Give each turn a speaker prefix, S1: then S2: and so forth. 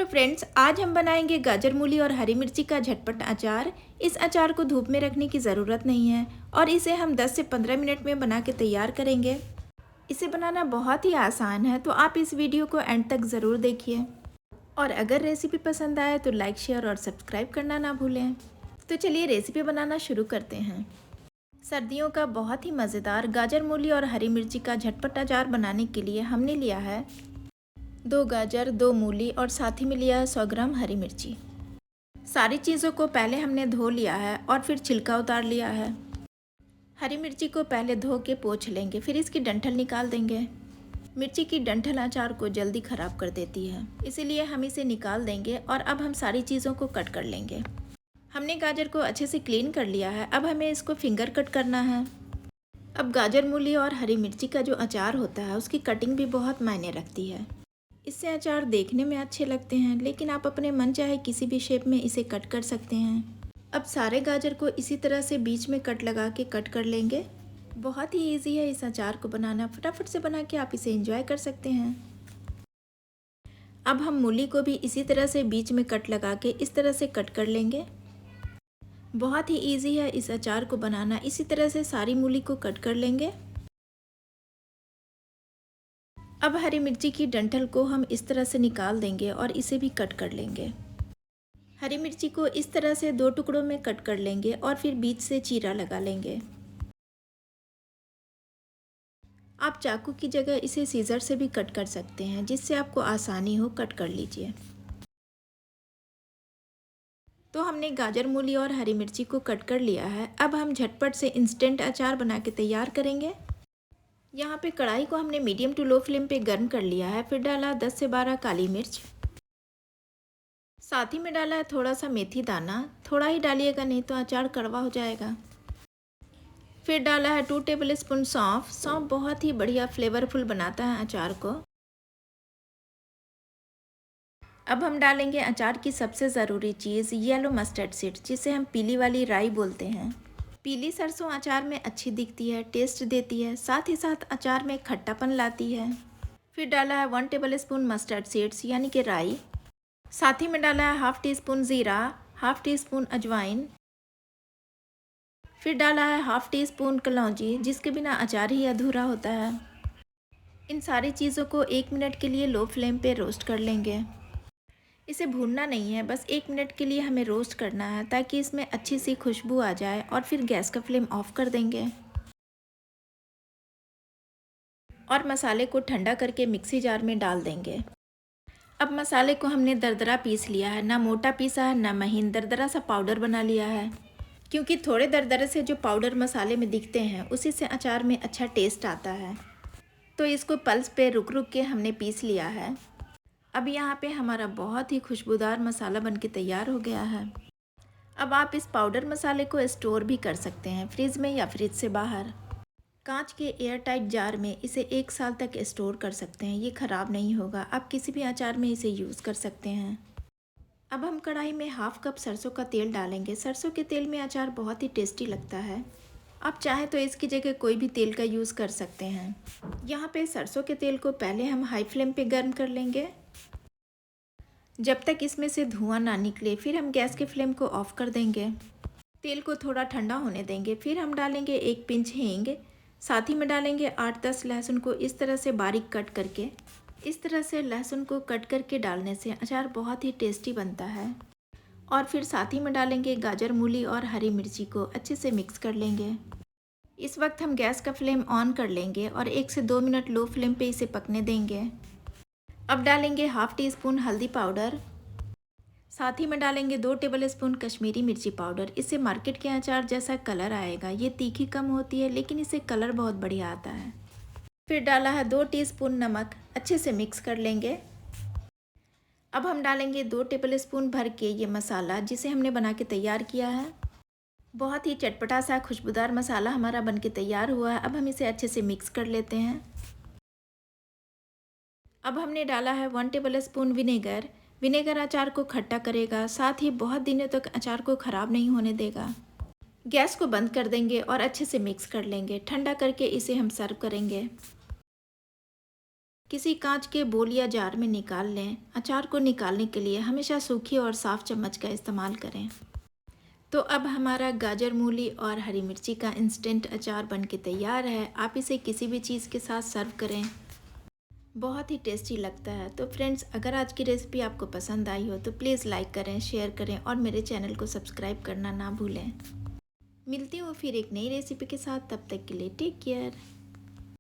S1: Hello friends, आज हम बनाएंगे गाजर मूली और हरी मिर्ची का झटपट अचार। इस अचार को धूप में रखने की ज़रूरत नहीं है और इसे हम 10 से 15 मिनट में बना के तैयार करेंगे। इसे बनाना बहुत ही आसान है, तो आप इस वीडियो को एंड तक ज़रूर देखिए। और अगर रेसिपी पसंद आए तो लाइक, शेयर और सब्सक्राइब करना ना भूलें। तो चलिए रेसिपी बनाना शुरू करते हैं। सर्दियों का बहुत ही मज़ेदार गाजर मूली और हरी मिर्ची का झटपट अचार बनाने के लिए हमने लिया है 2 गाजर, 2 मूली और साथ ही में लिया है 100 ग्राम हरी मिर्ची। सारी चीज़ों को पहले हमने धो लिया है और फिर छिलका उतार लिया है। हरी मिर्ची को पहले धो के पोंछ लेंगे, फिर इसकी डंठल निकाल देंगे। मिर्ची की डंठल अचार को जल्दी ख़राब कर देती है, इसीलिए हम इसे निकाल देंगे। और अब हम सारी चीज़ों को कट कर लेंगे। हमने गाजर को अच्छे से क्लीन कर लिया है, अब हमें इसको फिंगर कट करना है। अब गाजर, मूली और हरी मिर्ची का जो अचार होता है उसकी कटिंग भी बहुत मायने रखती है। इससे अचार देखने में अच्छे लगते हैं, लेकिन आप अपने मन चाहे किसी भी शेप में इसे कट कर सकते हैं। अब सारे गाजर को इसी तरह से बीच में कट लगा के कट कर लेंगे। बहुत ही इजी है इस अचार को बनाना, फटाफट से बना के आप इसे एंजॉय कर सकते हैं। अब हम मूली को भी इसी तरह से बीच में कट लगा के इस तरह से कट कर लेंगे। बहुत ही इजी है इस अचार को बनाना। इसी तरह से सारी मूली को कट कर लेंगे। अब हरी मिर्ची की डंठल को हम इस तरह से निकाल देंगे और इसे भी कट कर लेंगे। हरी मिर्ची को इस तरह से 2 टुकड़ों में कट कर लेंगे और फिर बीच से चीरा लगा लेंगे। आप चाकू की जगह इसे सीजर से भी कट कर सकते हैं, जिससे आपको आसानी हो। कट कर लीजिए। तो हमने गाजर, मूली और हरी मिर्ची को कट कर लिया है। अब हम झटपट से इंस्टेंट अचार बना के तैयार करेंगे। यहाँ पे कढ़ाई को हमने मीडियम टू लो फ्लेम पे गर्म कर लिया है। फिर डाला 10 से 12 काली मिर्च। साथ ही में डाला है थोड़ा सा मेथी दाना। थोड़ा ही डालिएगा, नहीं तो अचार कड़वा हो जाएगा। फिर डाला है 2 टेबलस्पून सौंफ। सौंफ बहुत ही बढ़िया फ्लेवरफुल बनाता है अचार को। अब हम डालेंगे अचार की सबसे ज़रूरी चीज़, येलो मस्टर्ड सीड, जिसे हम पीली वाली राई बोलते हैं। पीली सरसों अचार में अच्छी दिखती है, टेस्ट देती है, साथ ही साथ अचार में खट्टापन लाती है। फिर डाला है 1 टेबलस्पून मस्टर्ड सीड्स यानी कि राई। साथ ही में डाला है हाफ़ टी स्पून ज़ीरा, हाफ़ टी स्पून अजवाइन। फिर डाला है हाफ़ टी स्पून कलौंजी, जिसके बिना अचार ही अधूरा होता है। इन सारी चीज़ों को 1 मिनट के लिए लो फ्लेम पे रोस्ट कर लेंगे। इसे भूनना नहीं है, बस 1 मिनट के लिए हमें रोस्ट करना है, ताकि इसमें अच्छी सी खुशबू आ जाए। और फिर गैस का फ्लेम ऑफ कर देंगे और मसाले को ठंडा करके मिक्सी जार में डाल देंगे। अब मसाले को हमने दरदरा पीस लिया है, ना मोटा पीसा है ना महीन, दरदरा सा पाउडर बना लिया है। क्योंकि थोड़े दरदरे से जो पाउडर मसाले में दिखते हैं, उसी से अचार में अच्छा टेस्ट आता है। तो इसको पल्स पे रुक रुक के हमने पीस लिया है। अब यहाँ पे हमारा बहुत ही खुशबूदार मसाला बनके तैयार हो गया है। अब आप इस पाउडर मसाले को स्टोर भी कर सकते हैं, फ्रिज में या फ्रिज से बाहर। कांच के एयर टाइट जार में इसे 1 साल तक स्टोर कर सकते हैं, ये ख़राब नहीं होगा। आप किसी भी अचार में इसे यूज़ कर सकते हैं। अब हम कढ़ाई में हाफ़ कप सरसों का तेल डालेंगे। सरसों के तेल में अचार बहुत ही टेस्टी लगता है। आप चाहें तो इसकी जगह कोई भी तेल का यूज़ कर सकते हैं। यहाँ पे सरसों के तेल को पहले हम हाई फ्लेम पे गर्म कर लेंगे, जब तक इसमें से धुआं ना निकले। फिर हम गैस के फ्लेम को ऑफ कर देंगे। तेल को थोड़ा ठंडा होने देंगे। फिर हम डालेंगे 1 पिंच हींग। साथ ही में डालेंगे 8-10 लहसुन को इस तरह से बारीक कट करके। इस तरह से लहसुन को कट करके डालने से अचार बहुत ही टेस्टी बनता है। और फिर साथ ही में डालेंगे गाजर, मूली और हरी मिर्ची को अच्छे से मिक्स कर लेंगे। इस वक्त हम गैस का फ्लेम ऑन कर लेंगे और 1 से 2 मिनट लो फ्लेम पे इसे पकने देंगे। अब डालेंगे हाफ़ टी स्पून हल्दी पाउडर। साथ ही में डालेंगे 2 टेबलस्पून कश्मीरी मिर्ची पाउडर। इससे मार्केट के अचार जैसा कलर आएगा। ये तीखी कम होती है, लेकिन इससे कलर बहुत बढ़िया आता है। फिर डाला है 2 टीस्पून नमक। अच्छे से मिक्स कर लेंगे। अब हम डालेंगे 2 टेबलस्पून भर के ये मसाला, जिसे हमने बना के तैयार किया है। बहुत ही चटपटा सा खुशबूदार मसाला हमारा बन के तैयार हुआ है। अब हम इसे अच्छे से मिक्स कर लेते हैं। अब हमने डाला है 1 टेबलस्पून विनेगर। विनेगर अचार को खट्टा करेगा, साथ ही बहुत दिनों तक अचार को ख़राब नहीं होने देगा। गैस को बंद कर देंगे और अच्छे से मिक्स कर लेंगे। ठंडा करके इसे हम सर्व करेंगे। किसी कांच के बोल या जार में निकाल लें। अचार को निकालने के लिए हमेशा सूखी और साफ चम्मच का इस्तेमाल करें। तो अब हमारा गाजर, मूली और हरी मिर्ची का इंस्टेंट अचार बनके तैयार है। आप इसे किसी भी चीज़ के साथ सर्व करें, बहुत ही टेस्टी लगता है। तो फ्रेंड्स, अगर आज की रेसिपी आपको पसंद आई हो तो प्लीज़ लाइक करें, शेयर करें और मेरे चैनल को सब्सक्राइब करना ना भूलें। मिलती हूँ फिर एक नई रेसिपी के साथ, तब तक के लिए टेक केयर।